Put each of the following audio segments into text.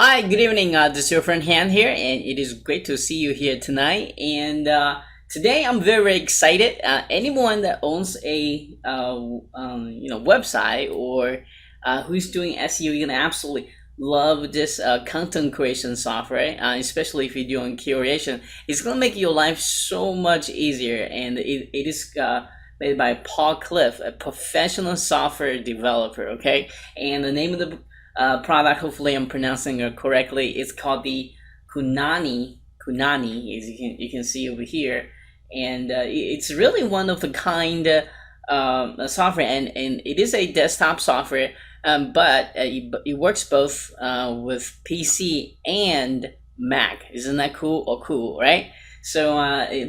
Hi, good evening. This is your friend Han here, and it is great to see you here tonight. And today, I'm very excited. Anyone that owns a website or who's doing SEO, you're gonna absolutely love this content creation software. Especially if you're doing curation, it's gonna make your life so much easier. And it is made by Paul Cliff, a professional software developer. Okay, and the name of the product. Hopefully, I'm pronouncing it correctly. It's called the Kunani, as you can see over here, and it's really one of the kind software, and it is a desktop software, but it works both with PC and Mac. Isn't that cool or cool, right? So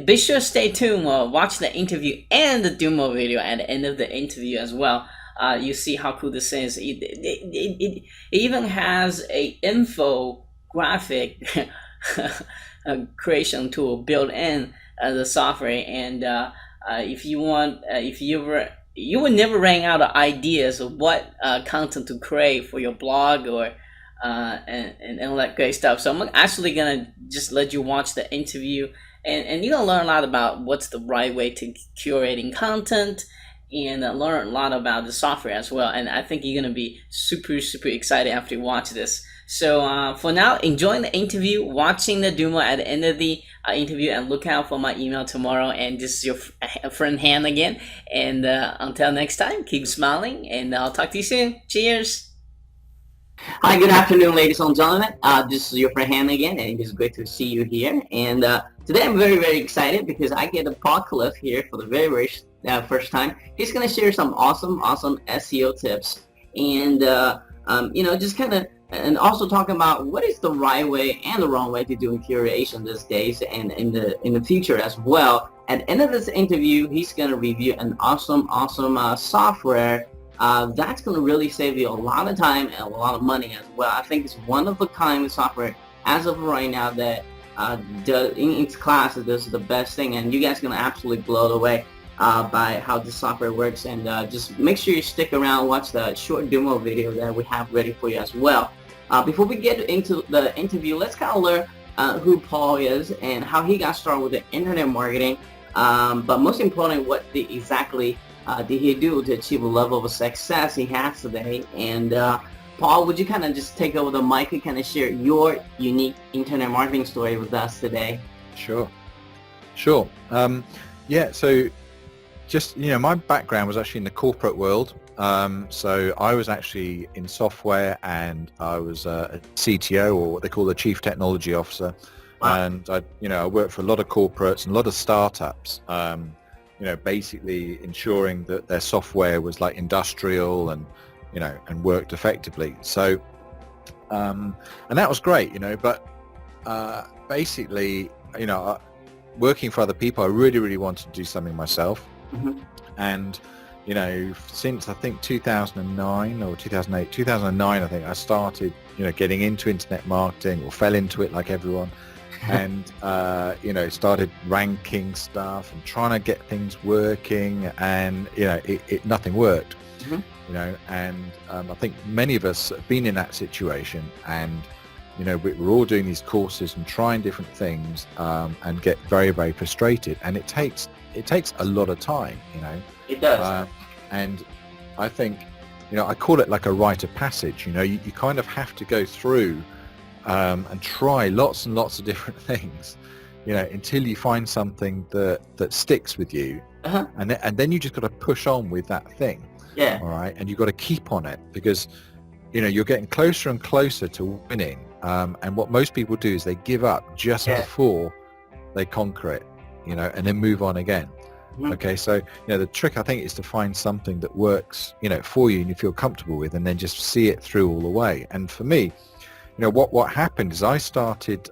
be sure to stay tuned. Watch the interview and the demo video at the end of the interview as well. You see how cool this is. It even has a infographic creation tool built in the software, and if you want, if you were you will never run out of ideas of what content to create for your blog or and all that great stuff. So I'm actually gonna just let you watch the interview, and you're gonna learn a lot about what's the right way to curating content, and learn a lot about the software as well. And I think you're gonna be super excited after you watch this. So for now, enjoying the interview, watching the demo at the end of the interview, and look out for my email tomorrow. And this is your friend Han again. And until next time, keep smiling, and I'll talk to you soon. Cheers. Hi, good afternoon, ladies and gentlemen. This is your friend Han again, and it is great to see you here. And today I'm very excited because I get a Paul Cliff here for the very first time. He's going to share some awesome SEO tips, and just kind of, and also talking about what is the right way and the wrong way to doing curation these days, and in the future as well. At the end of this interview, he's going to review an awesome software that's going to really save you a lot of time and a lot of money as well. I think it's one of a kind software as of right now that in its class, this is the best thing, and you guys are going to absolutely blow it away by how this software works. And just make sure you stick around, watch the short demo video that we have ready for you as well. Before we get into the interview, let's kind of learn who Paul is and how he got started with the internet marketing. But most importantly, what exactly did he do to achieve a level of success he has today? And Paul, would you kind of just take over the mic and kind of share your unique internet marketing story with us today? Sure. Yeah, so just, my background was actually in the corporate world. So I was actually in software, and I was a CTO, or what they call a Chief Technology Officer. Wow. And I worked for a lot of corporates and a lot of startups, basically ensuring that their software was like industrial and, and worked effectively. So, and that was great, but basically, working for other people, I really wanted to do something myself. Mm-hmm. And since I think 2009 or 2009, I think I started, getting into internet marketing, or fell into it like everyone, and started ranking stuff and trying to get things working, and nothing worked. Mm-hmm. And I think many of us have been in that situation, and we're all doing these courses and trying different things, and get very frustrated, and it takes a lot of time. It does. And I think, I call it like a rite of passage. You kind of have to go through and try lots and lots of different things, until you find something that sticks with you. Uh-huh. And then you just got to push on with that thing. Yeah. All right. And you've got to keep on it, because, you're getting closer and closer to winning. And what most people do is they give up just before they conquer it, and then move on again. Mm-hmm. Okay, so the trick, I think, is to find something that works, for you and you feel comfortable with, and then just see it through all the way. And for me, what happened is I started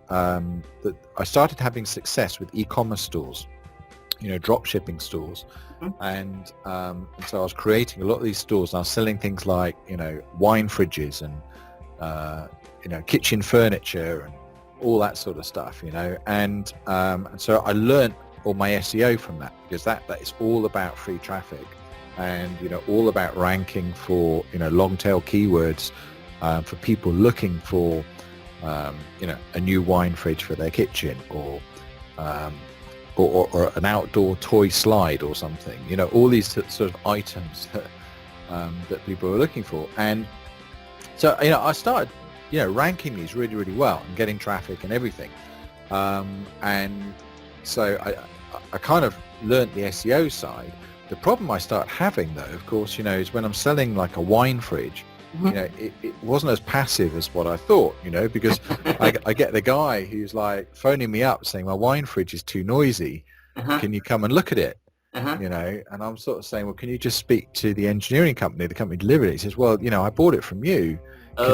having success with e-commerce stores, drop shipping stores. Mm-hmm. And so I was creating a lot of these stores, and I was selling things like wine fridges and kitchen furniture and all that sort of stuff, and so I learned all my SEO from that, because that is all about free traffic, and all about ranking for long tail keywords, for people looking for a new wine fridge for their kitchen, or an outdoor toy slide or something. All these sort of items that people are looking for. And so I started ranking these really, really well and getting traffic and everything. And so I kind of learnt the SEO side. The problem I start having, though, of course, is when I'm selling like a wine fridge, it wasn't as passive as what I thought, because I get the guy who's like phoning me up saying my wine fridge is too noisy. Can you come and look at it? And I'm sort of saying, well, can you just speak to the engineering company, the company delivered it? He says, well, I bought it from you.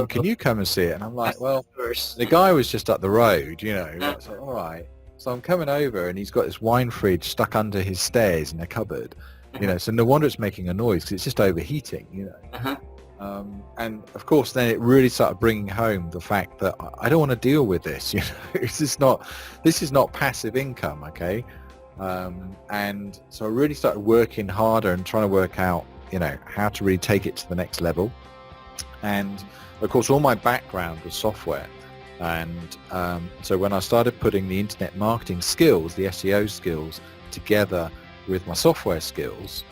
Can you come and see it? And I'm like, well, the guy was just up the road, It's like, all right. So I'm coming over, and he's got this wine fridge stuck under his stairs in a cupboard, so no wonder it's making a noise, because it's just overheating, and of course then it really started bringing home the fact that I don't want to deal with this. This is not passive income, okay? And so I really started working harder and trying to work out how to really take it to the next level. And of course all my background was software, and so when I started putting the internet marketing skills, the SEO skills, together with my software skills,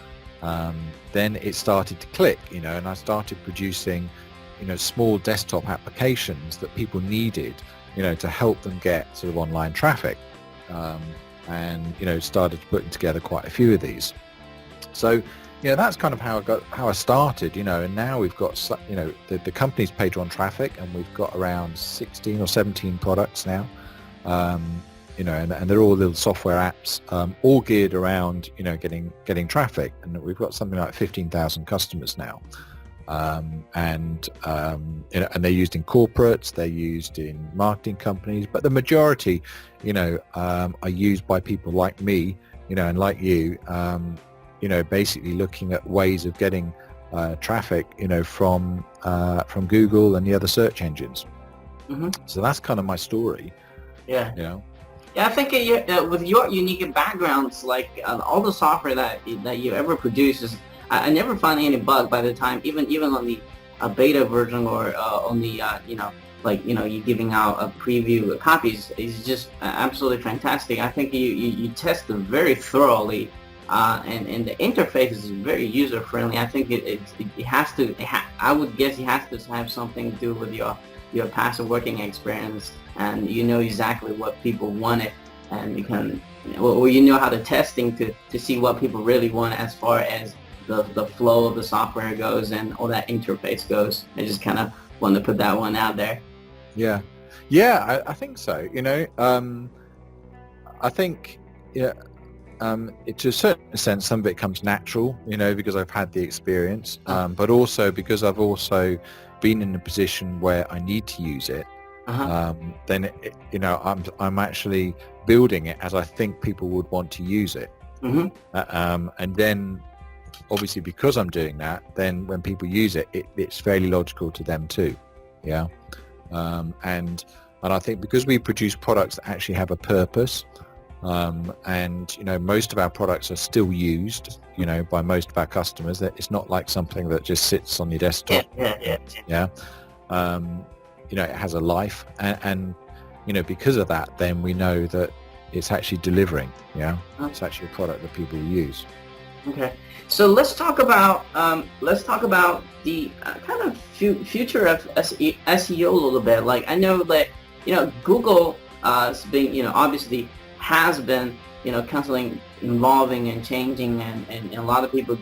then it started to click, and I started producing, small desktop applications that people needed, to help them get sort of online traffic, and started putting together quite a few of these. So, that's kind of how I started, and now we've got, the company's paid on traffic, and we've got around 16 or 17 products now. And they're all little software apps, all geared around, getting traffic. And we've got something like 15,000 customers now. And they're used in corporates, they're used in marketing companies, but the majority, are used by people like me, and like you, basically looking at ways of getting traffic, from Google and the other search engines. So that's kind of my story. Yeah. Yeah, I think with your unique backgrounds, like all the software that you ever produce is, I never find any bug by the time, even on the beta version, or on the you giving out a preview copies is just absolutely fantastic. I think you test them very thoroughly, and the interface is very user friendly. I think it has to. I would guess it has to have something to do with your passive working experience, and exactly what people wanted, and you can, or how to testing to see what people really want as far as the flow of the software goes and all that interface goes. I just kind of want to put that one out there. Yeah, I think so. I think to a certain sense, some of it comes natural, because I've had the experience, but also because I've also been in a position where I need to use it. Then I'm actually building it as I think people would want to use it. And then obviously because I'm doing that, then when people use it, it's fairly logical to them too. And I think because we produce products that actually have a purpose, and most of our products are still used by most of our customers. That it's not like something that just sits on your desktop. It has a life, and because of that, then we know that it's actually delivering. It's actually a product that people use. Okay, so let's talk about the kind of future of SEO a little bit. Like, I know that Google has been obviously has been constantly evolving and changing, and a lot of people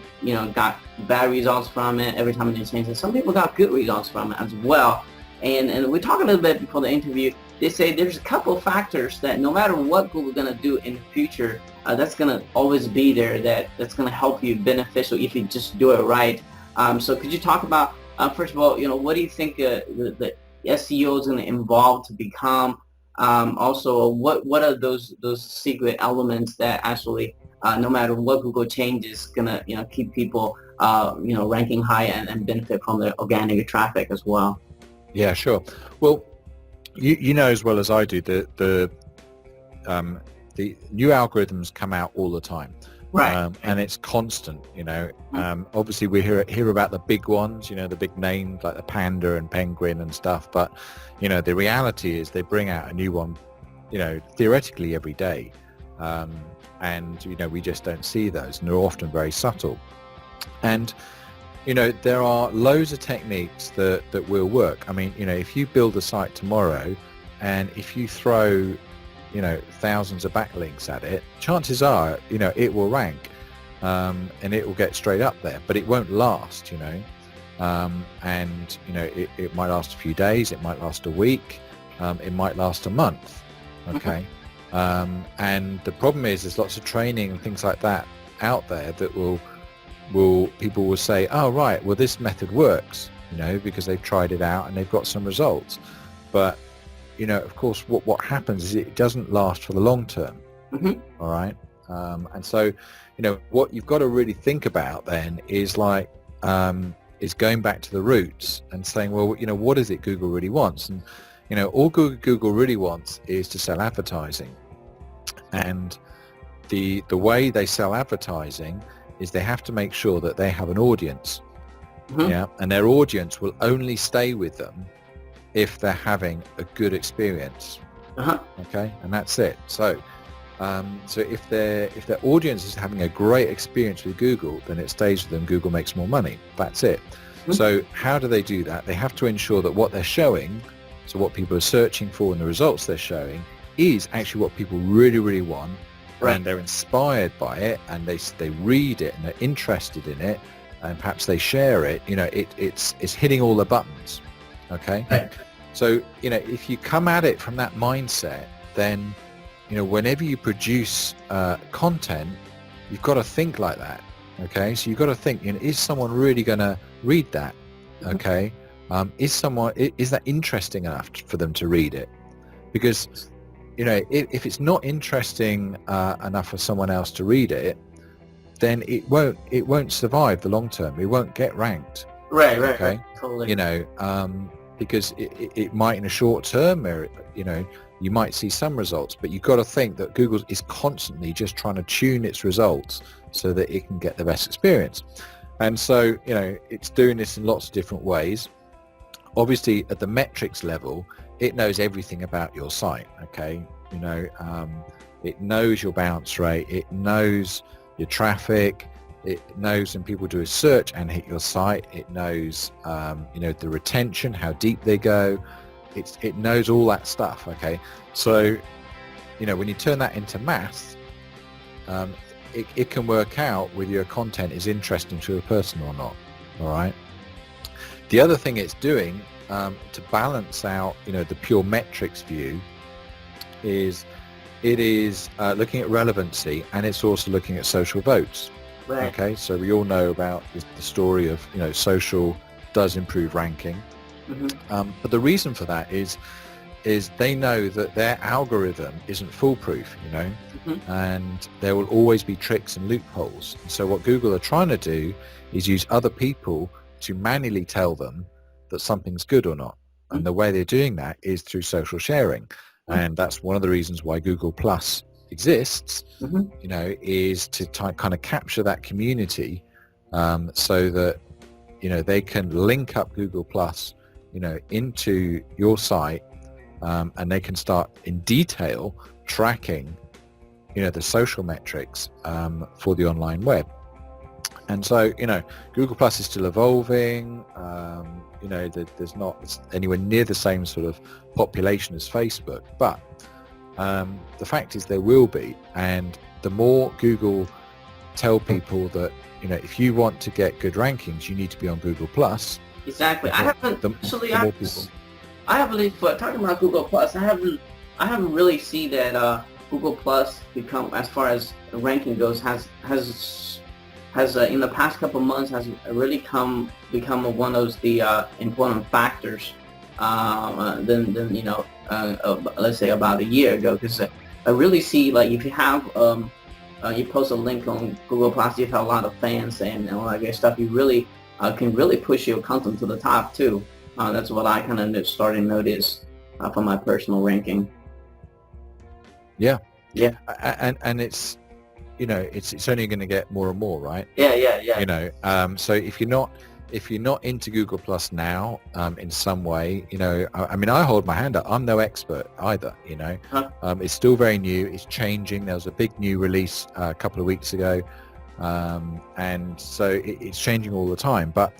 got bad results from it every time they changed it. Some people got good results from it as well. And we talked a little bit before the interview. They say there's a couple of factors that no matter what Google's going to do in the future, that's going to always be there, that's going to help you beneficial if you just do it right. So could you talk about, first of all, what do you think the SEO is going to evolve to become? Also, what are those secret elements that actually, no matter what Google changes, going to keep people ranking high and benefit from the organic traffic as well? Yeah, sure. Well, you know as well as I do that the new algorithms come out all the time. Right. and it's constant. Obviously we hear about the big ones, the big names like the Panda and Penguin and stuff, but the reality is they bring out a new one theoretically every day, and we just don't see those, and they're often very subtle. And there are loads of techniques that will work. I mean, if you build a site tomorrow and if you throw thousands of backlinks at it, chances are it will rank, and it will get straight up there, but it won't last. And it might last a few days, it might last a week, it might last a month. Okay. And the problem is there's lots of training and things like that out there that people will say, oh right, well this method works, because they've tried it out and they've got some results. But of course what happens is it doesn't last for the long term. All right. And so what you've got to really think about then is is going back to the roots and saying, well, what is it Google really wants? And all Google really wants is to sell advertising. And the way they sell advertising is they have to make sure that they have an audience. Yeah, and their audience will only stay with them if they're having a good experience. Okay, and that's it. So if their audience is having a great experience with Google, then it stays with them. Google makes more money. That's it. So how do they do that? They have to ensure that what they're showing, so what people are searching for and the results they're showing, is actually what people really, really want. Right. And they're inspired by it, and they read it and they're interested in it, and perhaps they share it. It's hitting all the buttons. Okay. Right. So if you come at it from that mindset, then whenever you produce content, you've got to think like that. Okay. So you've got to think, is someone really going to read that? Okay. Is that interesting enough for them to read it? Because if it's not interesting enough for someone else to read it, then it won't survive the long term. It won't get ranked. Right. Okay. Right. Totally. Because it might in a short term, you might see some results, but you've got to think that Google is constantly just trying to tune its results so that it can get the best experience. And so, it's doing this in lots of different ways. Obviously, at the metrics level, it knows everything about your site. Okay. It knows your bounce rate. It knows your traffic. It knows when people do a search and hit your site. It knows, the retention, how deep they go. It knows all that stuff. Okay. So, when you turn that into maths, it can work out whether your content is interesting to a person or not. All right. The other thing it's doing to balance out, the pure metrics view is it is looking at relevancy, and it's also looking at social votes. Right. Okay, so we all know about the story of, social does improve ranking. But the reason for that is they know that their algorithm isn't foolproof, and there will always be tricks and loopholes. And so what Google are trying to do is use other people to manually tell them that something's good or not. And the way they're doing that is through social sharing. And that's one of the reasons why Google Plus exists, is to kind of capture that community, so that, they can link up Google Plus, into your site, and they can start in detail tracking, the social metrics for the online web. And so, Google Plus is still evolving. There's not anywhere near the same sort of population as Facebook, but the fact is there will be. And the more Google tell people that, if you want to get good rankings, you need to be on Google Plus. Exactly. I haven't talking about Google Plus, I haven't really seen that Google Plus become, as far as ranking goes, has in the past couple of months has really become one of the important factors than let's say about a year ago. Because I really see, like, if you have you post a link on Google Plus, you have a lot of fans and all that good stuff, you really can really push your content to the top too. That's what I kind of started to notice for my personal ranking. Yeah. And it's, it's only going to get more and more, right? Yeah. So if you're not into Google Plus now, in some way, I mean, I hold my hand up. I'm no expert either, Huh? It's still very new. It's changing. There was a big new release a couple of weeks ago. And so it's changing all the time. But,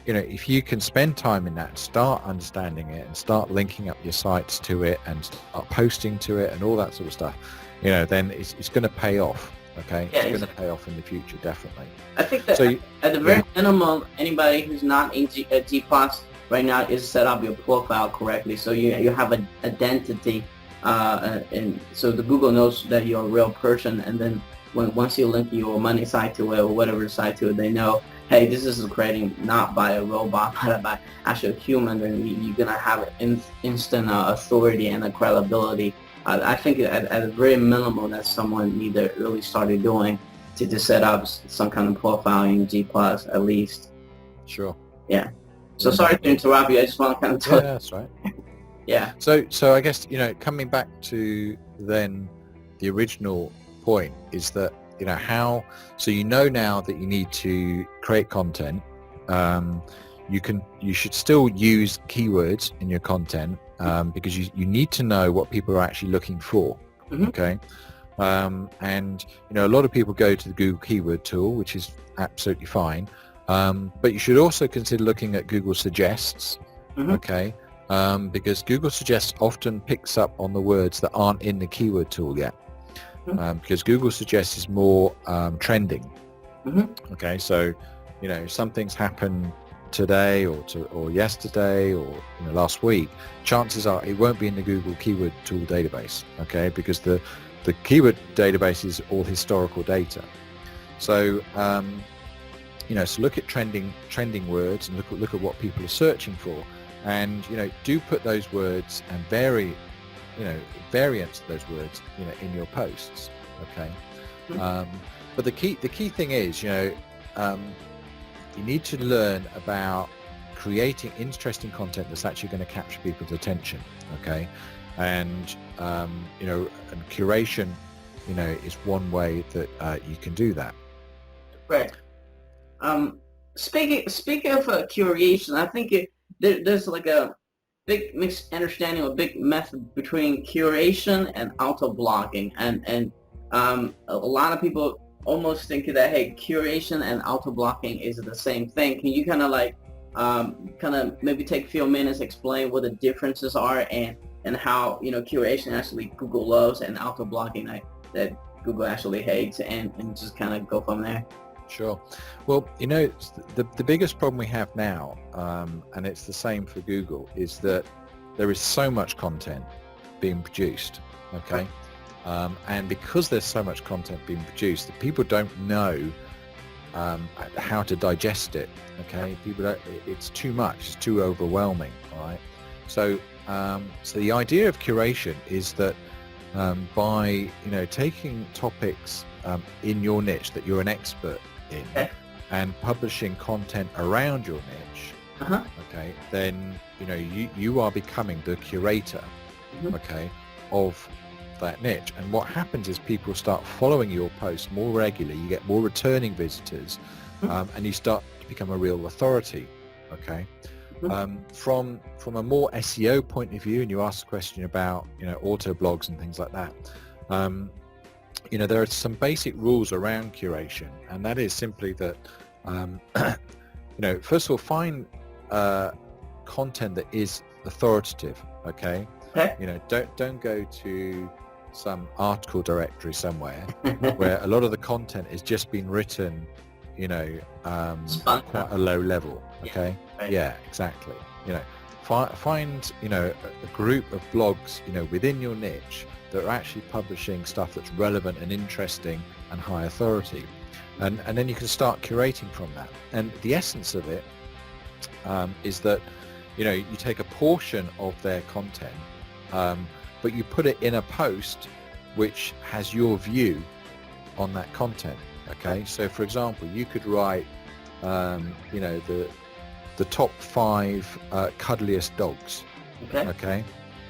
if you can spend time in that, start understanding it and start linking up your sites to it and start posting to it and all that sort of stuff, then it's going to pay off. Okay, Yeah, it's going to pay off in the future, definitely. I think that So, at the very minimum, anybody who's not in G Plus right now is set up your profile correctly, so you have an identity, and so the Google knows that you're a real person, and then once you link your money site to it or whatever site to it, they know, hey, this is creating not by a robot but by actual human, then you're gonna have instant authority and credibility. I think at a very minimum that someone need to really started doing to set up some kind of profile in G Plus at least. Sure. Yeah. So sorry to interrupt you. I just want to kind of tell. Yeah, that's right. Yeah. So I guess coming back to then the original point is that how, so now that you need to create content, you should still use keywords in your content, because you need to know what people are actually looking for. Mm-hmm. Okay. And a lot of people go to the Google keyword tool, which is absolutely fine, but you should also consider looking at Google Suggests. Mm-hmm. Okay. Because Google Suggests often picks up on the words that aren't in the keyword tool yet. Because Google Suggests is more trending. Mm-hmm. Okay, so some things happen today or yesterday or last week. Chances are it won't be in the Google keyword tool database. Okay, because the keyword database is all historical data. So so look at trending words and look at what people are searching for, and do put those words and variants of those words in your posts. Okay. But the key thing is you need to learn about creating interesting content that's actually going to capture people's attention. Okay. And and curation is one way that you can do that. Right. Speaking of curation, I think there's like a big misunderstanding, a big method between curation and auto-blocking, and a lot of people almost think that, hey, curation and auto-blocking is the same thing. Can you kind of maybe take a few minutes, explain what the differences are and how curation actually Google loves and auto-blocking that Google actually hates, and just kind of go from there? Sure. Well, the biggest problem we have now, and it's the same for Google, is that there is so much content being produced. Okay. And because there's so much content being produced, that people don't know how to digest it. Okay. It's too much. It's too overwhelming. All right. So the idea of curation is that by taking topics in your niche that you're an expert in, and publishing content around your niche, okay, then you are becoming the curator, okay, of that niche. And what happens is people start following your posts more regularly. You get more returning visitors, and you start to become a real authority. Okay. From a more SEO point of view, and you asked a question about auto blogs and things like that. There are some basic rules around curation, and that is simply that first of all, find content that is authoritative. Okay. Don't go to some article directory somewhere where a lot of the content is just been written quite a low level. Okay. Yeah, exactly. Find a group of blogs within your niche that are actually publishing stuff that's relevant and interesting and high authority, and then you can start curating from that. And the essence of it is that you take a portion of their content, but you put it in a post which has your view on that content. Okay, so for example, you could write the top 5 cuddliest dogs. Okay.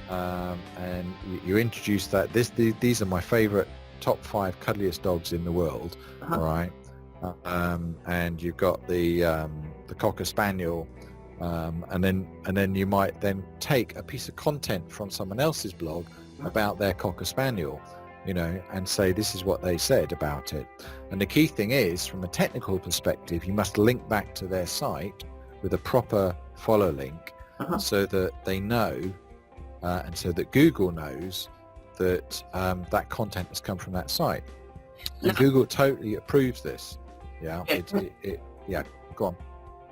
And you introduce that. These are my favorite top 5 cuddliest dogs in the world, Uh-huh. all right, and you've got the Cocker Spaniel, and then you might then take a piece of content from someone else's blog about their Cocker Spaniel, you know, and say this is what they said about it. And the key thing is, from a technical perspective, you must link back to their site with a proper follow link, so that they know, and so that Google knows that that content has come from that site. And Google totally approves this. Yeah, yeah, go on.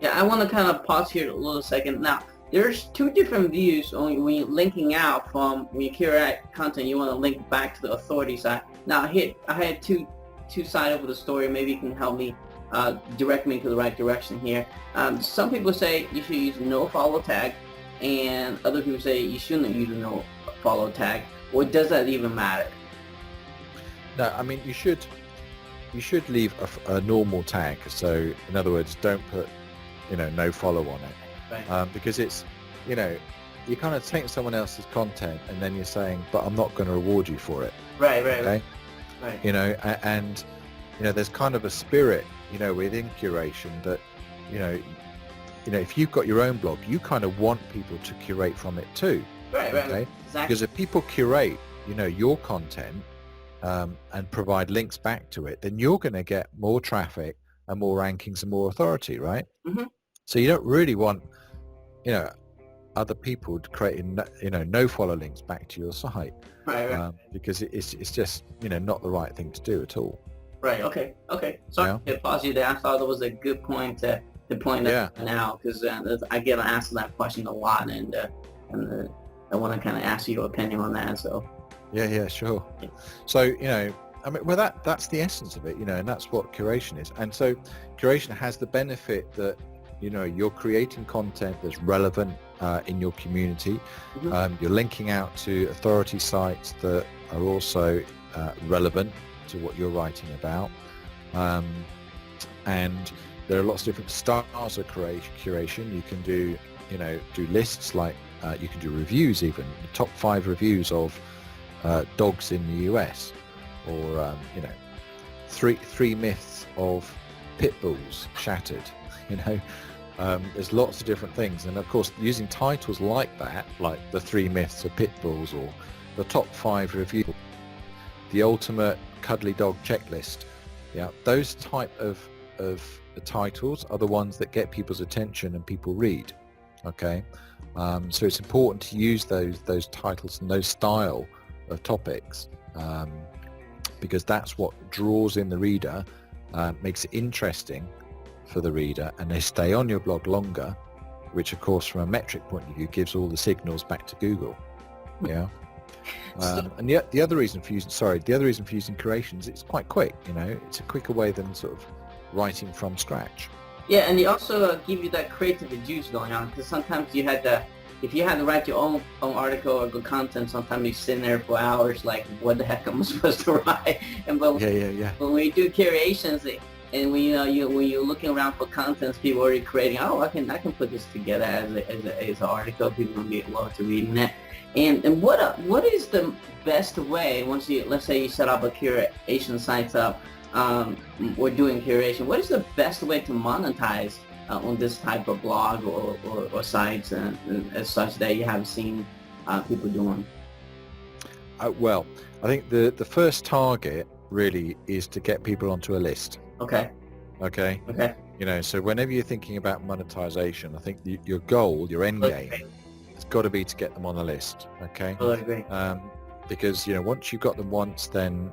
Yeah, I want to kind of pause here a little second. Now, there's 2 different views on when you're linking out from when you curate content. You want to link back to the authority side. Now, here I had two sides of the story. Maybe you can help me direct me to the right direction here. Some people say you should use no follow tag, and other people say you shouldn't use a no follow tag. Or does that even matter? No, I mean you should leave a normal tag. So in other words, don't put, you know, no follow on it. Right. Because it's, you know, you're kind of taking someone else's content and then you're saying, but I'm not going to reward you for it. Right. Okay? Right. You know, and you know, there's kind of a spirit, you know, within curation that, you know, if you've got your own blog, you kind of want people to curate from it too. Right. Okay? Exactly. Because if people curate, you know, your content and provide links back to it, then you're going to get more traffic and more rankings and more authority, right? Mm-hmm. So you don't really want, you know, other people creating, you know, no follow links back to your site, right. Because it's just, you know, not the right thing to do at all. Right. Okay. Sorry to pause you there. I thought that was a good point to point out now, because I get asked that question a lot, and I want to kind of ask your opinion on that. So. Yeah, sure. Yeah. So, you know, I mean, well, that's the essence of it, you know, and that's what curation is. And so curation has the benefit that, you know, you're creating content that's relevant in your community. Mm-hmm. You're linking out to authority sites that are also relevant to what you're writing about. And there are lots of different styles of curation. You can do, you know, do lists, like you can do reviews, even the top 5 reviews of dogs in the US, or you know, three myths of pit bulls shattered. You know, there's lots of different things, and of course using titles like that, like the 3 myths of pit bulls, or the top 5 reviews, the ultimate cuddly dog checklist. Yeah, those type of titles are the ones that get people's attention and people read. Okay, so it's important to use those titles and those style of topics, because that's what draws in the reader, makes it interesting for the reader, and they stay on your blog longer, which of course from a metric point of view gives all the signals back to Google. Yeah. And the other reason for using curation is it's quite quick. You know, it's a quicker way than sort of writing from scratch. Yeah, and they also give you that creative juice going on, because sometimes you had to, if you had to write your own article or good content, sometimes you sit there for hours like, what the heck am I supposed to write? But when you do curations, and when you're looking around for contents, people are already creating, I can put this together as an article. People will be able to reading it. And what is the best way, once let's say you set up a curation site up, or doing curation, what is the best way to monetize on this type of blog or sites and as such that you have seen people doing? Well, I think the first target really is to get people onto a list. Okay. You know, so whenever you're thinking about monetization, I think your goal, your end game, has got to be to get them on the list. Okay. I agree. Because, you know, once you've got them once, then,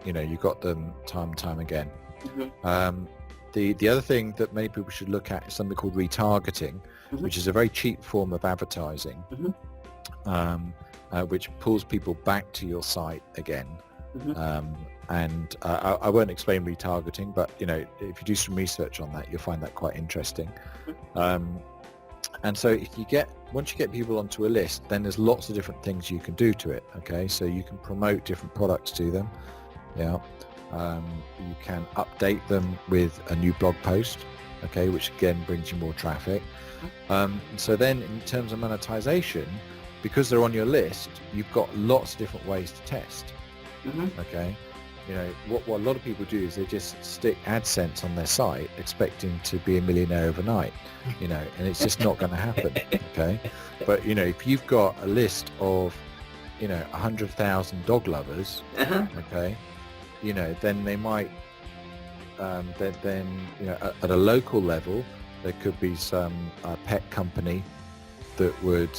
you know, you got them time and time again. Mm-hmm. The other thing that many people should look at is something called retargeting, mm-hmm. which is a very cheap form of advertising, mm-hmm. Which pulls people back to your site again. Mm-hmm. And I won't explain retargeting, but, you know, if you do some research on that, you'll find that quite interesting. Mm-hmm. And so once you get people onto a list, then there's lots of different things you can do to it. Okay, so you can promote different products to them. Yeah. You can update them with a new blog post, okay, which again brings you more traffic. So then in terms of monetization, because they're on your list, you've got lots of different ways to test. Mm-hmm. Okay. You know, what a lot of people do is they just stick AdSense on their site expecting to be a millionaire overnight, you know, and it's just not going to happen, okay? But, you know, if you've got a list of, you know, 100,000 dog lovers, okay, you know, then they might, then, you know, at a local level, there could be some pet company that would,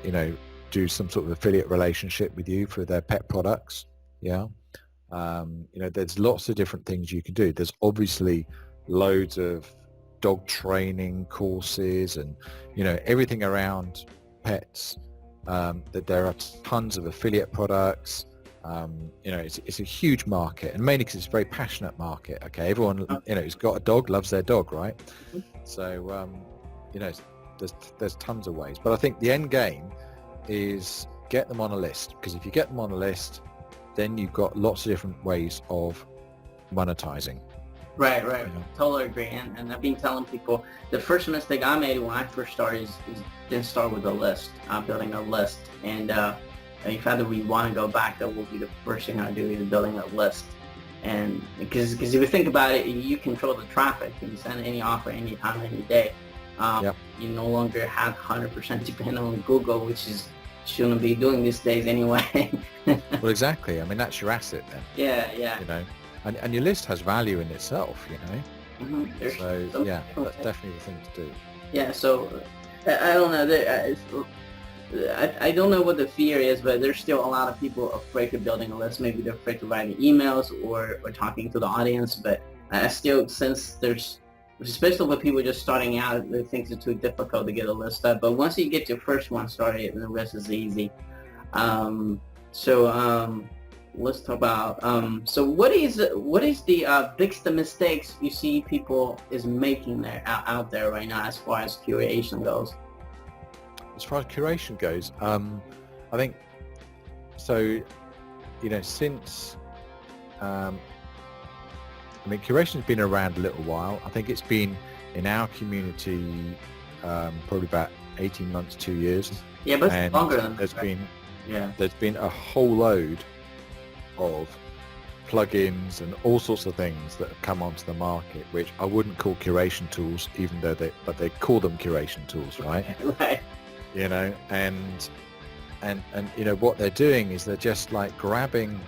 you know, do some sort of affiliate relationship with you for their pet products, yeah? You know, there's lots of different things you can do. There's obviously loads of dog training courses and, you know, everything around pets, that there are tons of affiliate products. You know, it's a huge market, and mainly because it's a very passionate market. Okay, everyone, you know, who's got a dog loves their dog, right? So, you know, there's tons of ways, but I think the end game is get them on a list, because if you get them on a list, then you've got lots of different ways of monetizing. Right. Totally agree. And I've been telling people the first mistake I made when I first started is didn't start with a list, building a list. And if either we want to go back, that will be the first thing I do, is building a list. And because if you think about it, you control the traffic. You can send any offer anytime, any day. You no longer have 100% depend on Google, which is shouldn't be doing these days anyway. Well, exactly. I mean, that's your asset then. Yeah. You know, and your list has value in itself, you know. So yeah, that's definitely the thing to do. Yeah. So I don't know. I don't know what the fear is, but there's still a lot of people afraid of building a list. Maybe they're afraid to writing emails or talking to the audience. But I still, since there's, especially with people just starting out, they think it's too difficult to get a list up. But once you get your first one started, the rest is easy. Let's talk about, so what is the biggest mistakes you see people is making there out there right now as far as curation goes? As far as curation goes, I think, so, you know, since, I mean, curation's been around a little while. I think it's been in our community probably about 18 months, 2 years. Yeah, but it's longer than that. There's been a whole load of plugins and all sorts of things that have come onto the market, which I wouldn't call curation tools, even though they call them curation tools, right? Right. You know, and you know what they're doing is they're just like grabbing,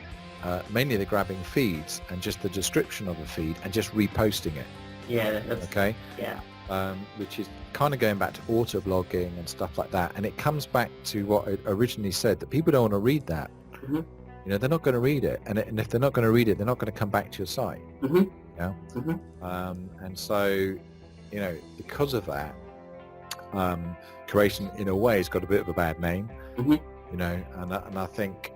mainly they're grabbing feeds and just the description of a feed and just reposting it. Yeah. Okay. Yeah. Which is kind of going back to auto blogging and stuff like that, and it comes back to what I originally said, that people don't want to read that. Mm-hmm. You know, they're not going to read it, and if they're not going to read it, they're not going to come back to your site. Mm-hmm. Yeah. Mm-hmm. And so, you know, because of that, curation in a way has got a bit of a bad name. Mm-hmm. You know, and I think,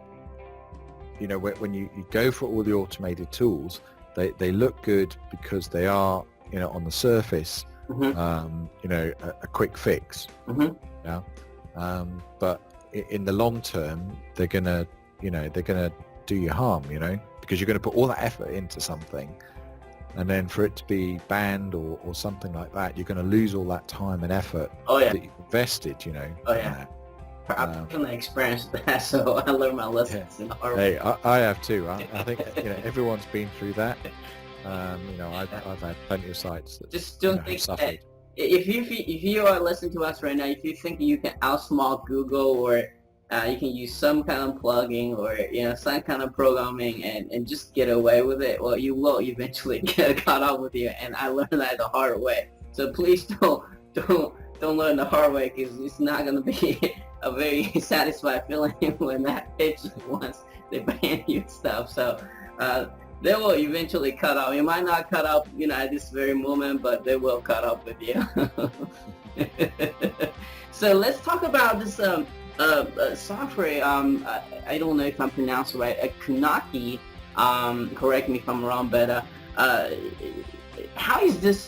you know, when you go for all the automated tools, they look good because they are, you know, on the surface, Mm-hmm. You know, a quick fix. Mm-hmm. Yeah. But in the long term, they're gonna do you harm, you know, because you're going to put all that effort into something, and then for it to be banned or something like that, you're going to lose all that time and effort that you've invested, you know. Oh yeah. I've definitely experienced that, so I learned my lessons in the hard way. Hey, I have too. I think you know, everyone's been through that. You know, I've had plenty of sites that just don't think suffered. That if you are listening to us right now, if you think you can outsmart Google, or you can use some kind of plugin, or you know, some kind of programming and just get away with it, well, you will eventually get caught up with you. And I learned that the hard way. So please don't learn the hard way, because it's not going to be a very satisfied feeling when that pitch once they ban you stuff. So they will eventually cut up. You might not cut up, you know, at this very moment, but they will cut up with you. So let's talk about this software. I don't know if I'm pronouncing it right. Kudani. Correct me if I'm wrong, but how is this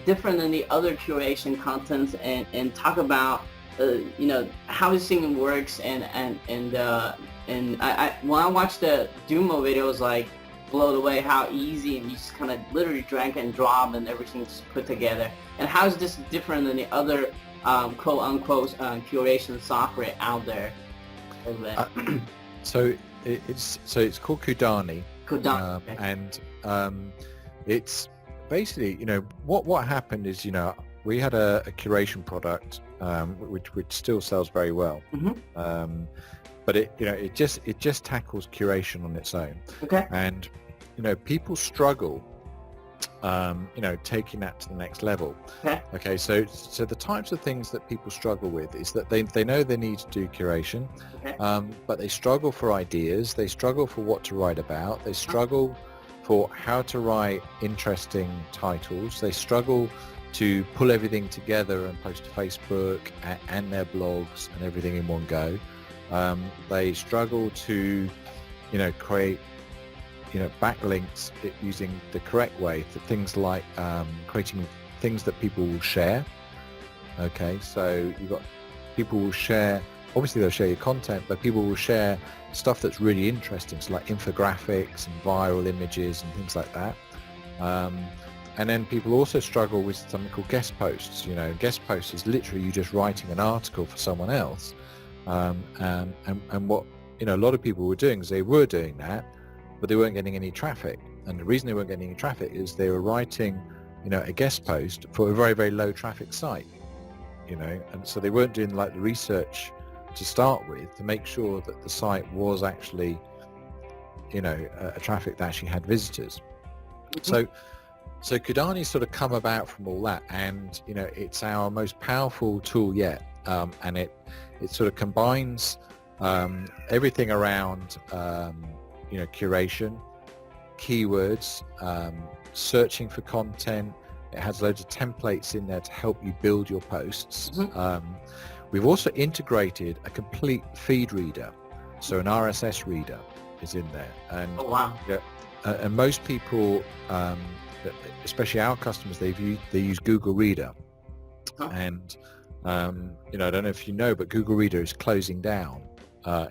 different than the other curation contents? And talk about you know, how this thing works. And I when I watched the Dumo videos, like, blown away how easy, and you just kind of literally drag and drop and everything's put together. And how is this different than the other quote unquote curation software out there? So it's called Kudani, Kudani. And it's basically, what happened is, we had a curation product which still sells very well, but it just tackles curation on its own. Okay. And people struggle taking that to the next level. Okay, so the types of things that people struggle with is that they know they need to do curation, but they struggle for ideas, they struggle for what to write about, they struggle for how to write interesting titles, they struggle to pull everything together and post to Facebook and their blogs and everything in one go. They struggle to create backlinks using the correct way for things like creating things that people will share. Okay, so you've got people will share, obviously they'll share your content, but people will share stuff that's really interesting, so like infographics and viral images and things like that. And then people also struggle with something called guest posts. Guest posts is literally you just writing an article for someone else. And what a lot of people were doing is they were doing that, but they weren't getting any traffic. And the reason they weren't getting any traffic is they were writing, a guest post for a very, very low traffic site, and so they weren't doing like the research to start with to make sure that the site was actually, a traffic that actually had visitors. So Kudani sort of come about from all that, and it's our most powerful tool yet, and it sort of combines everything around curation, keywords, searching for content. It has loads of templates in there to help you build your posts. We've also integrated a complete feed reader, so an RSS reader is in there, and and most people, especially our customers, they use Google Reader, and I don't know if you know, but Google Reader is closing down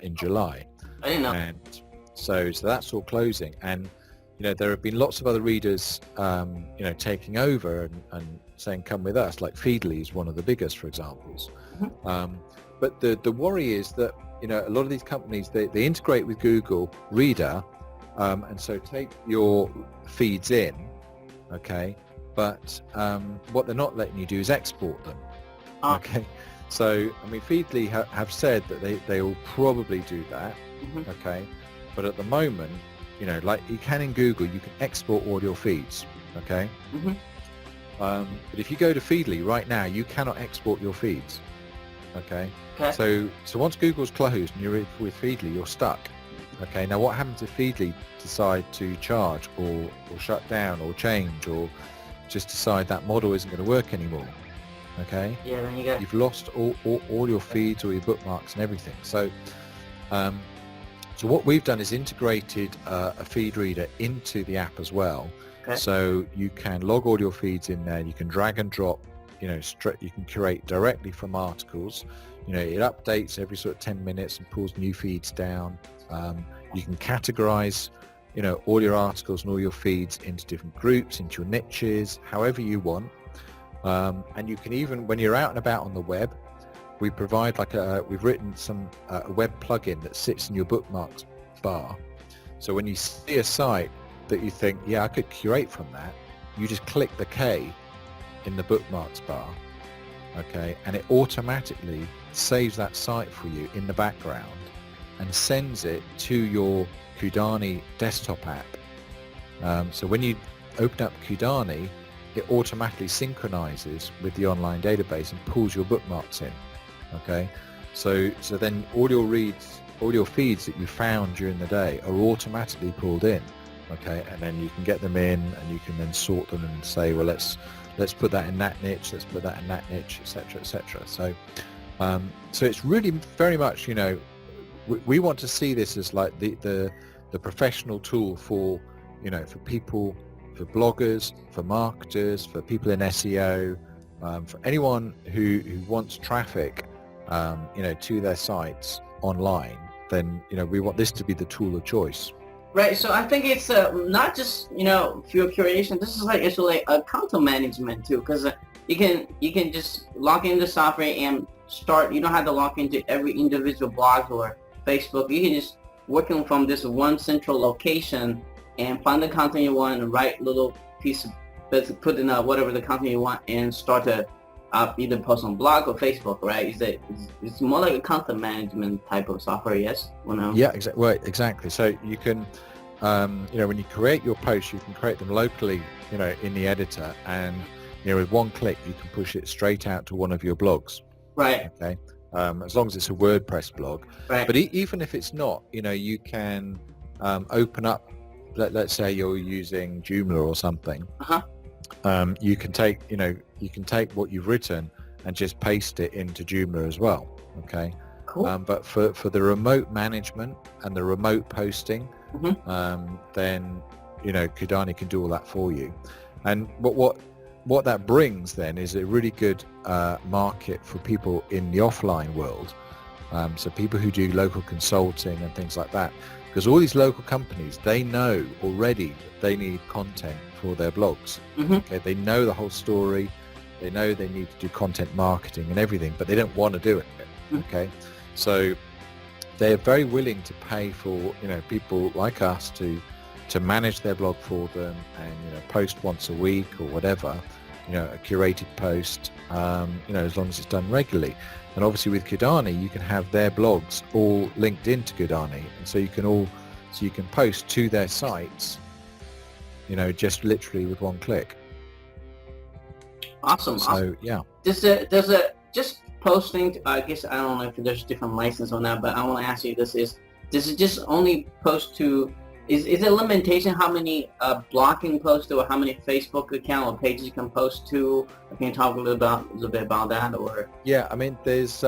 in July. I didn't know. And so that's all closing, and there have been lots of other readers taking over and saying come with us, like Feedly is one of the biggest, for examples. But the worry is that a lot of these companies, they integrate with Google Reader, and so take your feeds in, okay, but what they're not letting you do is export them. Okay, so Feedly have said that they will probably do that. Okay, but at the moment, like you can in Google, you can export all your feeds. Okay, but if you go to Feedly right now, you cannot export your feeds. Okay, so once Google's closed and you're with Feedly, you're stuck. Okay, now what happens if Feedly decide to charge or shut down or change or just decide that model isn't going to work anymore? Okay, then you've lost all your feeds, all your bookmarks and everything. So so what we've done is integrated a feed reader into the app as well. So you can log all your feeds in there, you can drag and drop, you can curate directly from articles. It updates every sort of 10 minutes and pulls new feeds down. You can categorize all your articles and all your feeds into different groups, into your niches, however you want. And you can even, when you're out and about on the web, we provide we've written a web plugin that sits in your bookmarks bar. So when you see a site that you think, I could curate from that, you just click the K in the bookmarks bar, okay, and it automatically saves that site for you in the background and sends it to your Kudani desktop app. So when you open up Kudani, it automatically synchronizes with the online database and pulls your bookmarks in. Okay, so then all your feeds that you found during the day are automatically pulled in. Okay, and then you can get them in, and you can then sort them and say, well, let's put that in that niche, let's put that in that niche, etc., etc. So it's really very much, we want to see this as like the professional tool for for people, for bloggers, for marketers, for people in SEO, for anyone who wants traffic to their sites online. Then we want this to be the tool of choice. Right. So I think it's not just pure curation. This is actually a content management too, because you can just log into software and start. You don't have to log into every individual blog or Facebook. You can just working from this one central location and find the content you want and write little piece of, put in whatever the content you want and start to either post on blog or Facebook, right? It's more like a content management type of software, yes? Or no? Yeah, exactly. So you can, when you create your posts, you can create them locally, in the editor, and with one click you can push it straight out to one of your blogs. Right. Okay. As long as it's a WordPress blog. Right. But even if it's not, you can open up. Let's say you're using Joomla or something. You can take what you've written and just paste it into Joomla as well. Okay. Cool. But for the remote management and the remote posting, then Kudani can do all that for you. And what that brings then is a really good market for people in the offline world. So people who do local consulting and things like that, because all these local companies, they know already that they need content for their blogs. Okay, they know the whole story, they know they need to do content marketing and everything, but they don't want to do it. Okay, so they're very willing to pay for people like us to manage their blog for them and post once a week or whatever, a curated post, as long as it's done regularly. And obviously with Kudani, you can have their blogs all linked into Kudani, and so you can post to their sites, just literally with one click. Awesome. So yeah. Just posting. I guess I don't know if there's different license on that, but I want to ask you this: does it just only post to? Is it a limitation how many blocking posts or how many Facebook account or pages you can post to? Can you talk a little bit about that? Or yeah, I mean, there's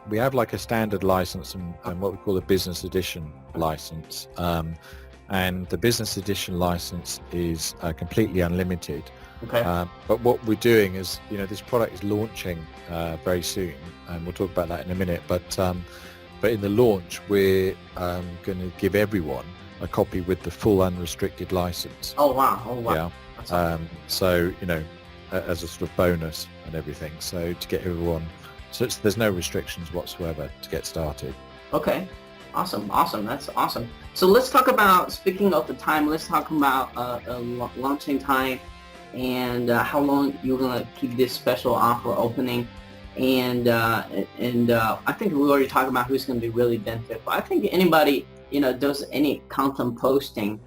we have like a standard license and what we call a business edition license, and the business edition license is completely unlimited. Okay. But what we're doing is, this product is launching very soon, and we'll talk about that in a minute. But in the launch, we're going to give everyone a copy with the full unrestricted license. Oh wow! Yeah. Awesome. So as a sort of bonus and everything. So to get everyone, there's no restrictions whatsoever to get started. Okay. Awesome. That's awesome. So let's talk about, speaking of the time, let's talk about launching time and how long you're gonna keep this special offer opening. And I think we already talked about who's going to be really benefit. But I think anybody, does any content posting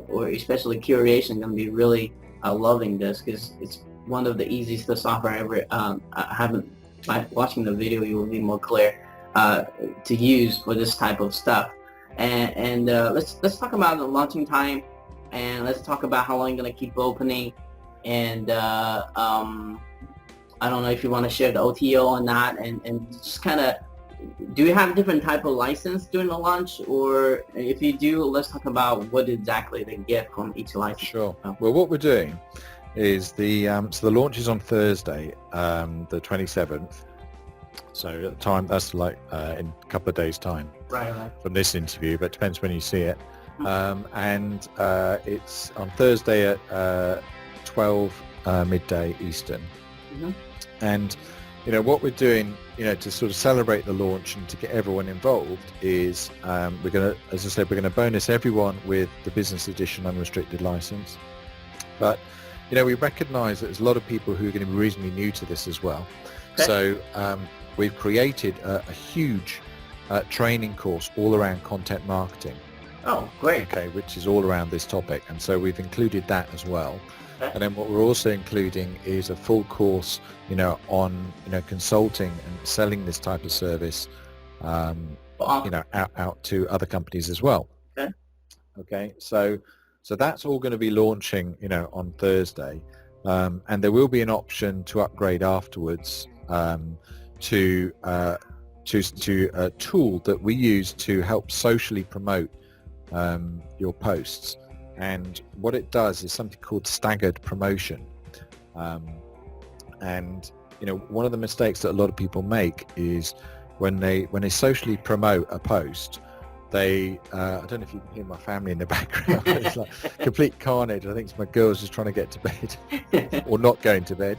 or especially curation, going to be really loving this, because it's one of the easiest software ever. I haven't, by watching the video, you will be more clear to use for this type of stuff. And let's talk about the launching time, and let's talk about how long you're going to keep opening, and I don't know if you want to share the OTO or not, and just kind of, do you have different type of license during the launch? Or if you do, let's talk about what exactly they get from each license. Sure. Well, what we're doing is the launch is on Thursday, the 27th. So at the time, that's like in a couple of days' time. Right. From this interview, but it depends when you see it. And it's on Thursday at 12 midday Eastern. And what we're doing, to sort of celebrate the launch and to get everyone involved is we're going to, as I said, we're going to bonus everyone with the business edition unrestricted license. But we recognize that there's a lot of people who are going to be reasonably new to this as well. Okay. So we've created a huge training course all around content marketing. Oh, great. Okay, which is all around this topic, and so we've included that as well. Okay. And then what we're also including is a full course, on consulting and selling this type of service, out to other companies as well. Okay. Okay. So that's all going to be launching, on Thursday, and there will be an option to upgrade afterwards to a tool that we use to help socially promote your posts. And what it does is something called staggered promotion. And one of the mistakes that a lot of people make is when they socially promote a post, they I don't know if you can hear my family in the background, but it's like complete carnage. I think it's my girls just trying to get to bed or not going to bed.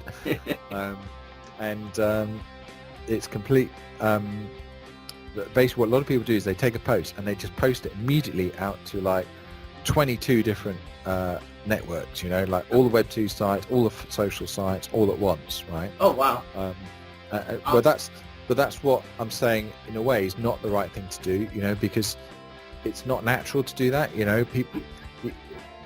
It's complete. Basically, what a lot of people do is they take a post and they just post it immediately out to like 22 different networks, you know, like all the Web 2 sites, all the social sites, all at once, right? Oh wow. But that's what I'm saying in a way is not the right thing to do, you know, because it's not natural to do that. You know, people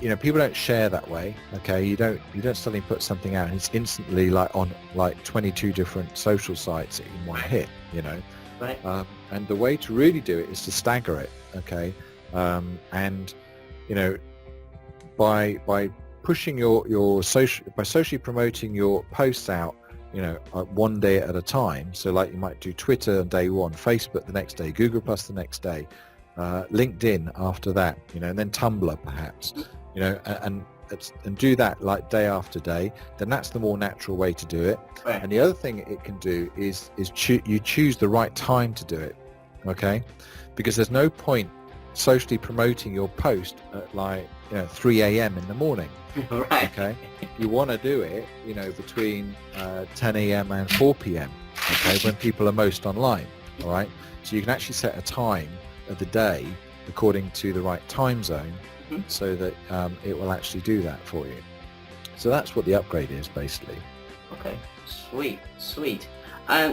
don't share that way. Okay, you don't suddenly put something out and it's instantly like on like 22 different social sites in one hit, you know. Right. And the way to really do it is to stagger it. Okay, and you know, by pushing your social, by socially promoting your posts out, you know, one day at a time. So like you might do Twitter on day one, Facebook the next day, Google Plus the next day, LinkedIn after that, you know, and then Tumblr perhaps, you know, and do that like day after day. Then that's the more natural way to do it. Right. And the other thing it can do is you choose the right time to do it. Okay, because there's no point socially promoting your post at like 3 a.m. in the morning. Right. Okay, you want to do it, you know, between 10 a.m. and 4 p.m. Okay, when people are most online. All right, so you can actually set a time of the day according to the right time zone, so that it will actually do that for you. So that's what the upgrade is basically. Okay, sweet.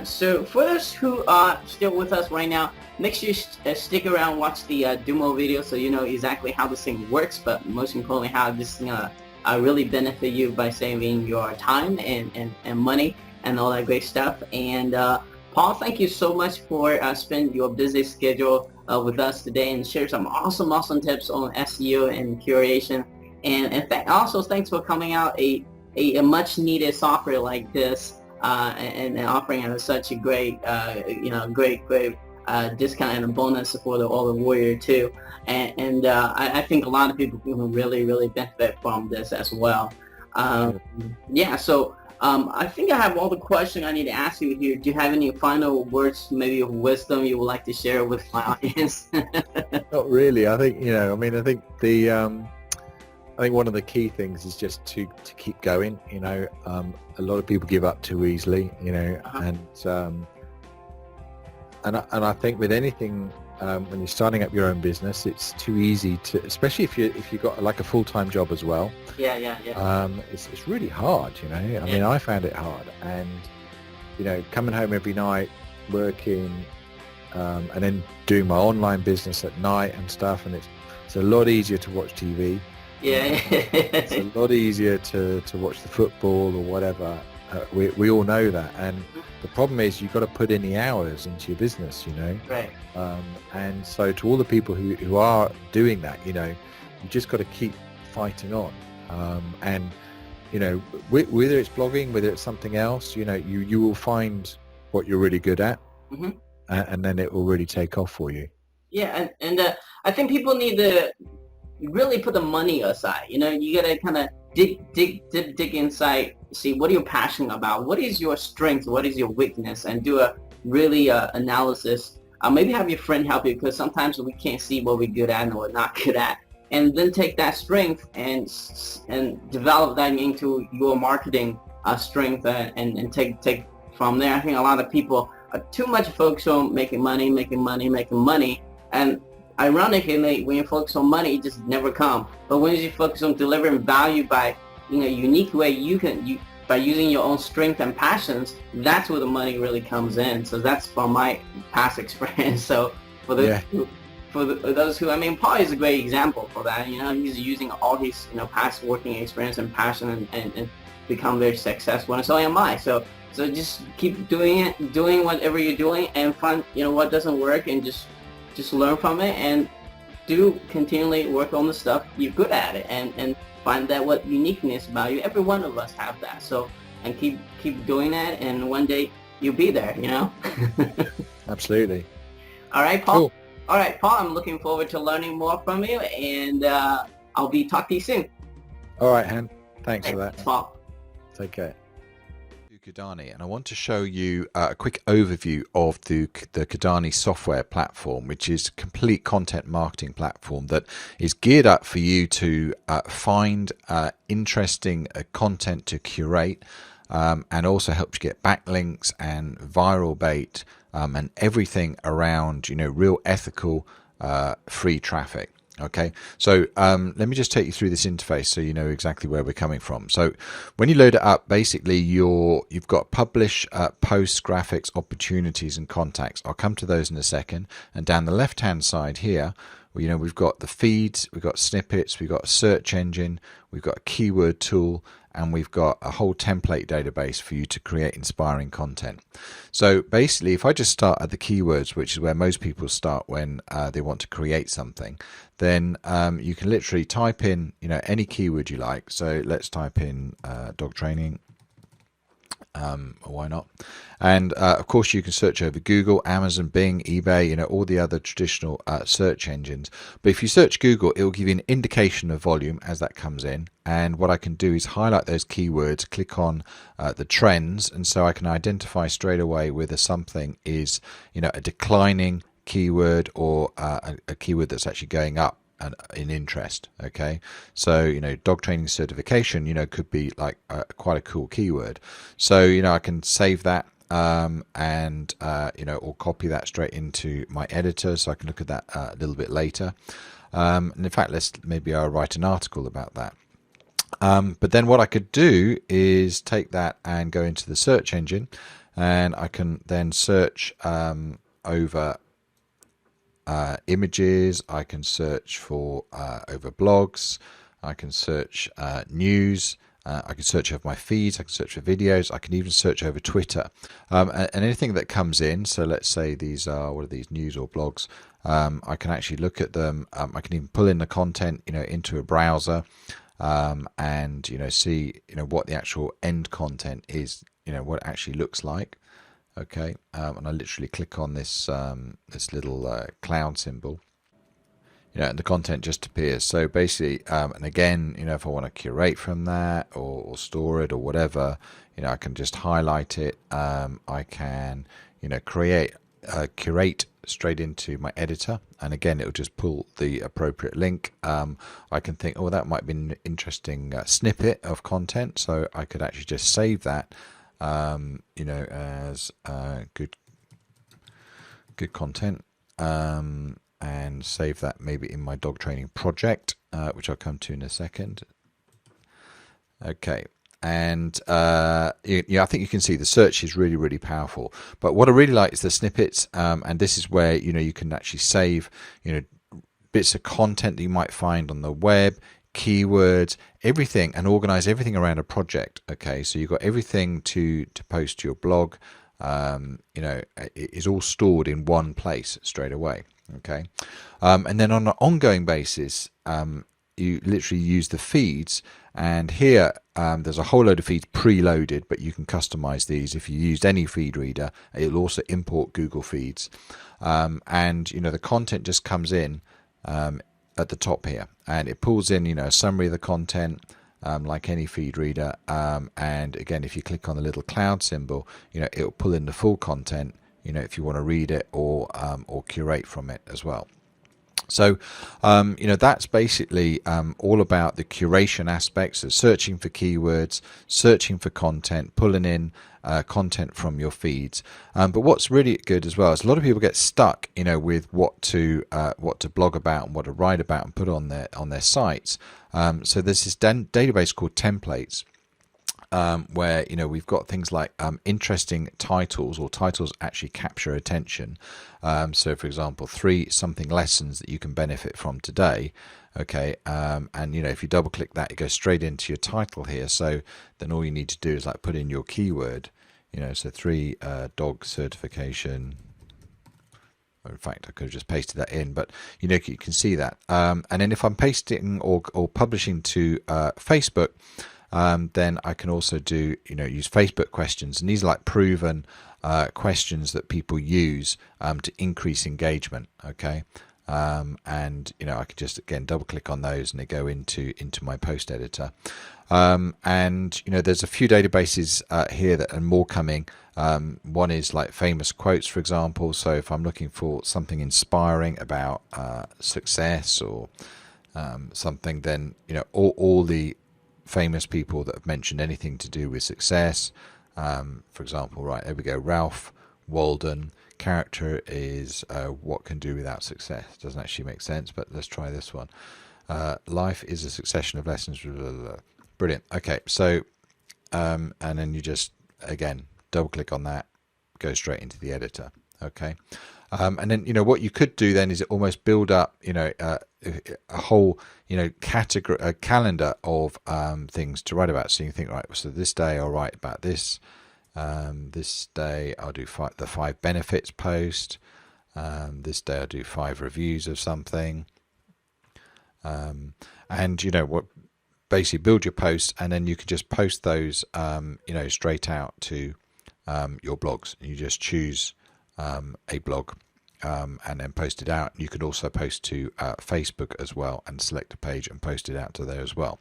So for those who are still with us right now, make sure you stick around, watch the demo video so you know exactly how this thing works, but most importantly how this is going to really benefit you by saving your time and money and all that great stuff. And Paul, thank you so much for spending your busy schedule with us today and share some awesome tips on SEO and curation. And also thanks for coming out a much needed software like this and offering it such a great great discount and a bonus for all the warrior too. And I think a lot of people can really benefit from this as well. So I think I have all the questions I need to ask you here. Do you have any final words, maybe of wisdom you would like to share with my audience? Not really. I think, I think I think one of the key things is just to keep going. A lot of people give up too easily, and I think with anything, when you're starting up your own business, it's too easy to, especially if you've got like a full-time job as well. Yeah. It's really hard, I mean, I found it hard, and coming home every night, working, and then doing my online business at night and stuff, and it's a lot easier to watch TV. Yeah. It's a lot easier to watch the football or whatever. We all know that, and the problem is you've got to put in the hours into your business, Right. And so to all the people who are doing that, you just got to keep fighting on, and whether it's blogging, whether it's something else, you will find what you're really good at, and then it will really take off for you. Yeah, and I think people need to really put the money aside. You gotta kind of dig inside, see what you're passionate about, what is your strength, what is your weakness, and do a really analysis. Maybe have your friend help you, because sometimes we can't see what we're good at and what we're not good at, and then take that strength and develop that into your marketing strength, and take from there. I think a lot of people are too much focused on making money, and ironically, when you focus on money, it just never comes. But when you focus on delivering value by, unique way, by using your own strength and passions, that's where the money really comes in. So that's from my past experience. So for those who, I mean, Paul is a great example for that. He's using all his, past working experience and passion and become very successful. And so am I. So just keep doing whatever you're doing, and find, what doesn't work, and just learn from it, and do continually work on the stuff you're good at it, and find that what uniqueness about you. Every one of us have that. So, and keep doing that, and one day you'll be there, Absolutely. All right, Paul. Cool. All right, Paul, I'm looking forward to learning more from you, and I'll be talking to you soon. All right, Han. Thanks for that. Paul. Take care. Kudani, and I want to show you a quick overview of the Kudani software platform, which is a complete content marketing platform that is geared up for you to find interesting content to curate, and also helps you get backlinks and viral bait, and everything around real ethical free traffic. Okay, so let me just take you through this interface so you know exactly where we're coming from. So when you load it up, basically you've got publish, posts, graphics, opportunities, and contacts. I'll come to those in a second. And down the left-hand side here, we've got the feeds, we've got snippets, we've got a search engine, we've got a keyword tool, and we've got a whole template database for you to create inspiring content. So basically, if I just start at the keywords, which is where most people start when they want to create something, then you can literally type in any keyword you like. So let's type in dog training. Why not? And of course you can search over Google, Amazon, Bing, eBay, all the other traditional search engines. But if you search Google, it will give you an indication of volume as that comes in. And what I can do is highlight those keywords, click on the trends, and so I can identify straight away whether something is a declining keyword or a keyword that's actually going up in interest. Okay, so dog training certification could be like quite a cool keyword. So I can save that and or copy that straight into my editor so I can look at that a little bit later. And in fact, I'll write an article about that. But then what I could do is take that and go into the search engine, and I can then search over images. I can search for over blogs. I can search news. I can search over my feeds. I can search for videos. I can even search over Twitter, and anything that comes in. So let's say these are, what are these, news or blogs? I can actually look at them. I can even pull in the content into a browser, and see what the actual end content is, what it actually looks like. Okay, and I literally click on this this little cloud symbol, and the content just appears. So basically, and again, if I want to curate from that or store it or whatever, I can just highlight it. I can curate straight into my editor, and again, it will just pull the appropriate link. I can think, oh, that might be an interesting snippet of content, so I could actually just save that. As good content, and save that maybe in my dog training project, which I'll come to in a second. Okay, and I think you can see the search is really, really powerful. But what I really like is the snippets, and this is where you can actually save bits of content that you might find on the web, keywords, everything, and organize everything around a project. Okay, so you've got everything to post to your blog. It is all stored in one place straight away. Okay, and then on an ongoing basis, you literally use the feeds, and here there's a whole load of feeds preloaded, but you can customize these. If you used any feed reader, it'll also import Google feeds, and the content just comes in at the top here, and it pulls in a summary of the content, like any feed reader, and again, if you click on the little cloud symbol, it'll pull in the full content, if you want to read it or curate from it as well. So that's basically all about the curation aspects of searching for keywords, searching for content, pulling in content from your feeds. But what's really good as well is a lot of people get stuck, with what to blog about and what to write about and put on their sites. So there's this database called templates, where we've got things like interesting titles, or titles actually capture attention. So for example, 3 something lessons that you can benefit from today. Okay, and if you double click that, it goes straight into your title here. So then all you need to do is put in your keyword, so 3 dog certification. In fact, I could have just pasted that in, but you can see that. And then if I'm pasting or publishing to Facebook, then I can also do use Facebook questions, and these are like proven questions that people use to increase engagement. Okay, and I could just again double click on those, and they go into my post editor. And there's a few databases here that are more coming. One is like famous quotes, for example. So if I'm looking for something inspiring about success or something, then all the famous people that have mentioned anything to do with success. For example, right, there we go, Ralph Walden. Character is what can do without success. Doesn't actually make sense, but let's try this one. Life is a succession of lessons. Blah, blah, blah. Brilliant. Okay, so and then you just again double click on that, go straight into the editor. Okay, and then what you could do then is almost build up a whole category, a calendar of things to write about. So you think, right, so this day I'll write about this. This day I'll do the 5 benefits post. This day I'll do 5 reviews of something. And what, basically build your posts, and then you can just post those straight out to your blogs. You just choose a blog and then post it out. You could also post to Facebook as well, and select a page and post it out to there as well.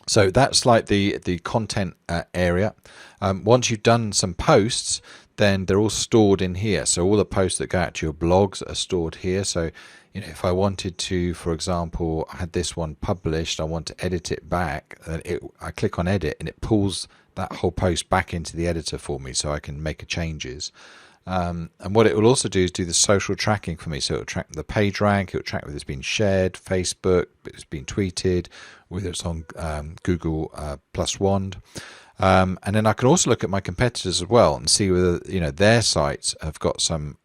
So that's like the content area. Once you've done some posts, then they're all stored in here. So all the posts that go out to your blogs are stored here. So if I wanted to, for example, I had this one published, I want to edit it back, I click on edit and it pulls that whole post back into the editor for me, so I can make changes. And what it will also do is do the social tracking for me. So it'll track the page rank, it'll track whether it's been shared, Facebook, it's been tweeted, whether it's on Google plus Wand. And then I can also look at my competitors as well and see whether their sites have got some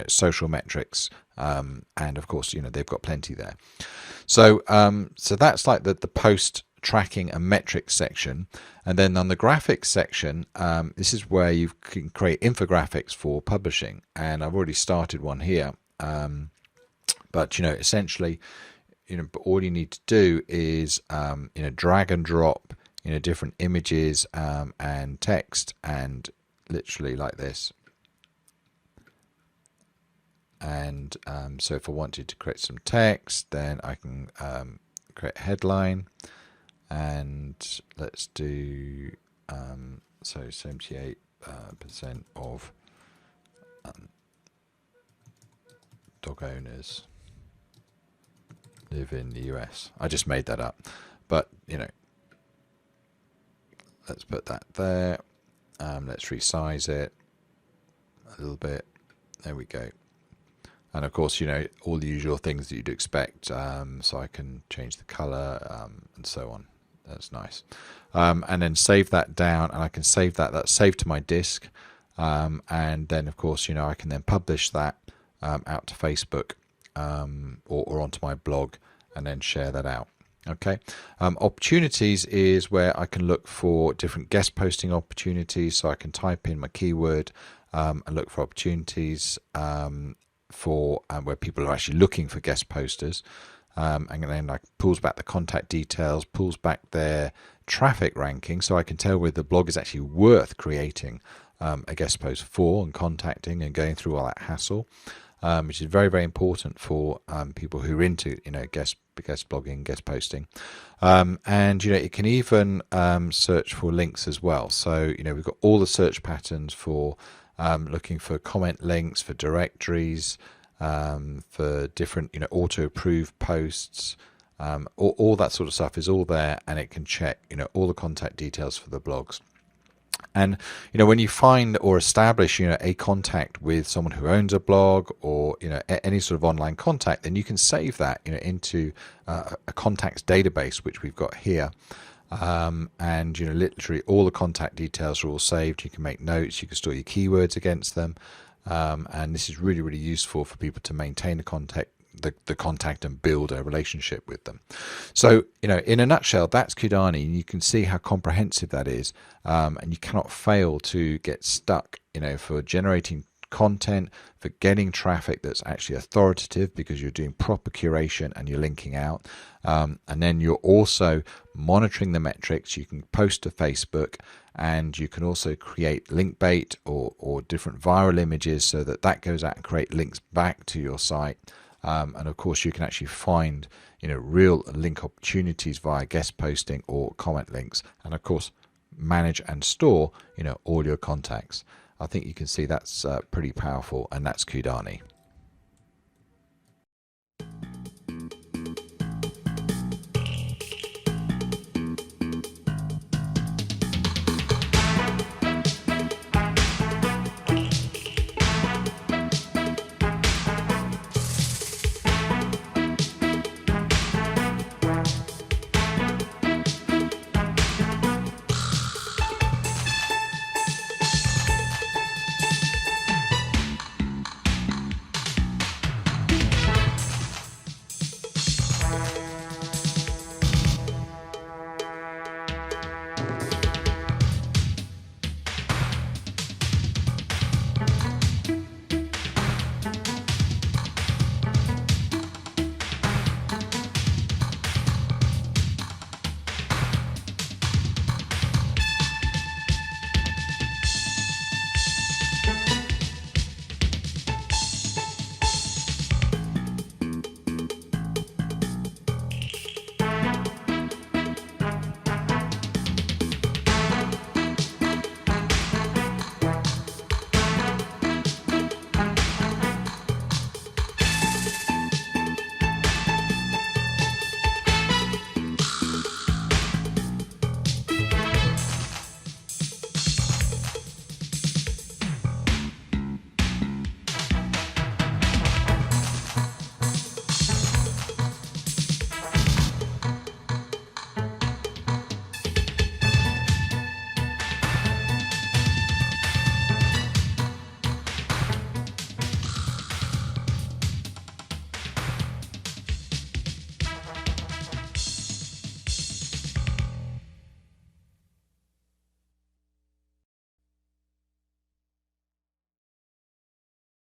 social metrics, and of course they've got plenty there. So so that's like the post tracking and metrics section. And then on the graphics section, this is where you can create infographics for publishing, and I've already started one here. But essentially all you need to do is drag and drop different images and text, and literally like this. And so if I wanted to create some text, then I can create a headline, and let's do so 78% of dog owners live in the US. I just made that up, but let's put that there. Let's resize it a little bit. There we go. And of course, all the usual things that you'd expect. So I can change the color and so on. That's nice. And then save that down, and I can save that. That's saved to my disk. And then, of course, I can then publish that out to Facebook or onto my blog, and then share that out. Okay. Opportunities is where I can look for different guest posting opportunities. So I can type in my keyword and look for opportunities for where people are actually looking for guest posters. And then I pulls back the contact details, pulls back their traffic ranking, so I can tell whether the blog is actually worth creating a guest post for, and contacting and going through all that hassle, which is very, very important for people who are into guest blogging, guest posting. And it can even search for links as well. So we've got all the search patterns for looking for comment links, for directories, for different auto-approved posts, all that sort of stuff is all there, and it can check all the contact details for the blogs. And when you find or establish a contact with someone who owns a blog, or any sort of online contact, then you can save that into a contacts database, which we've got here. And literally all the contact details are all saved. You can make notes, you can store your keywords against them, and this is really, really useful for people to maintain the contact and build a relationship with them. So in a nutshell, that's Kudani, and you can see how comprehensive that is, and you cannot fail to get stuck for generating content, for getting traffic that's actually authoritative, because you're doing proper curation and you're linking out, and then you're also monitoring the metrics. You can post to Facebook, and you can also create link bait or different viral images, so that goes out and create links back to your site. And of course you can actually find real link opportunities via guest posting or comment links, and of course manage and store all your contacts. I think you can see that's pretty powerful, and that's Kudani.